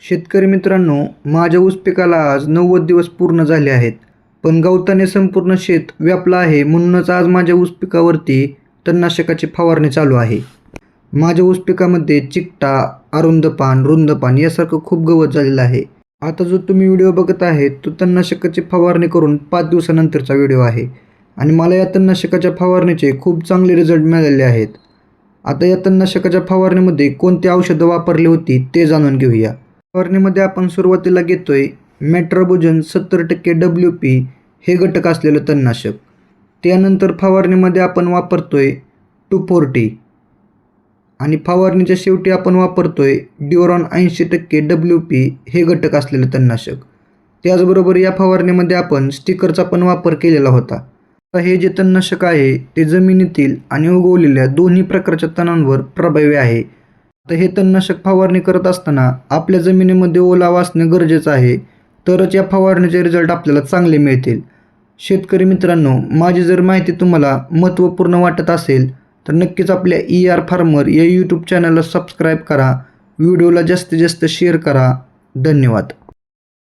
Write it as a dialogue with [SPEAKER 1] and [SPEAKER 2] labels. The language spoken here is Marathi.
[SPEAKER 1] शेतकरी मित्रांनो, माझ्या ऊस पिकाला आज 90 दिवस पूर्ण झाले आहेत, पण गवताने संपूर्ण शेत व्यापलं आहे. म्हणूनच आज माझ्या ऊस पिकावरती तणनाशकाची फवारणी चालू आहे. माझ्या ऊस पिकामध्ये चिकटा, अरुंद पान, रुंद पान यासारखं खूप गवत झालेलं आहे. आता जो तुम्ही व्हिडिओ बघत आहे तो तणनाशकाची फवारणी करून 5 दिवसानंतरचा व्हिडिओ आहे आणि मला या तणनाशकाच्या फवारणीचे खूप चांगले रिझल्ट मिळालेले आहेत. आता या तणनाशकाच्या फवारणीमध्ये कोणती औषधं वापरली होती ते जाणून घेऊया. फवारणीमध्ये आपण सुरुवातीला घेतोय मेट्रोबुजन 70% WP हे घटक असलेलं तणनाशक. त्यानंतर फवारणीमध्ये आपण वापरतोय 2,4-T आणि फवारणीच्या शेवटी आपण वापरतोय ड्युरॉन 80% WP हे घटक असलेलं तणनाशक. त्याचबरोबर या फवारणीमध्ये आपण स्टिकरचा पण वापर केलेला होता. हे जे तणनाशक आहे ते जमिनीतील आणि उगवलेल्या दोन्ही प्रकारच्या तणांवर प्रभावी आहे. तर हे तणनाशक फवारणी करत असताना आपल्या जमिनीमध्ये ओलावा असणे गरजेचं आहे, तरच या फवारणीचे रिझल्ट आपल्याला चांगले मिळतील. शेतकरी मित्रांनो, माझी जर माहिती तुम्हाला महत्त्वपूर्ण वाटत असेल तर नक्कीच आपल्या ER फार्मर या यूट्यूब चॅनलला सबस्क्राईब करा, व्हिडिओला जास्तीत जास्त शेअर करा. धन्यवाद.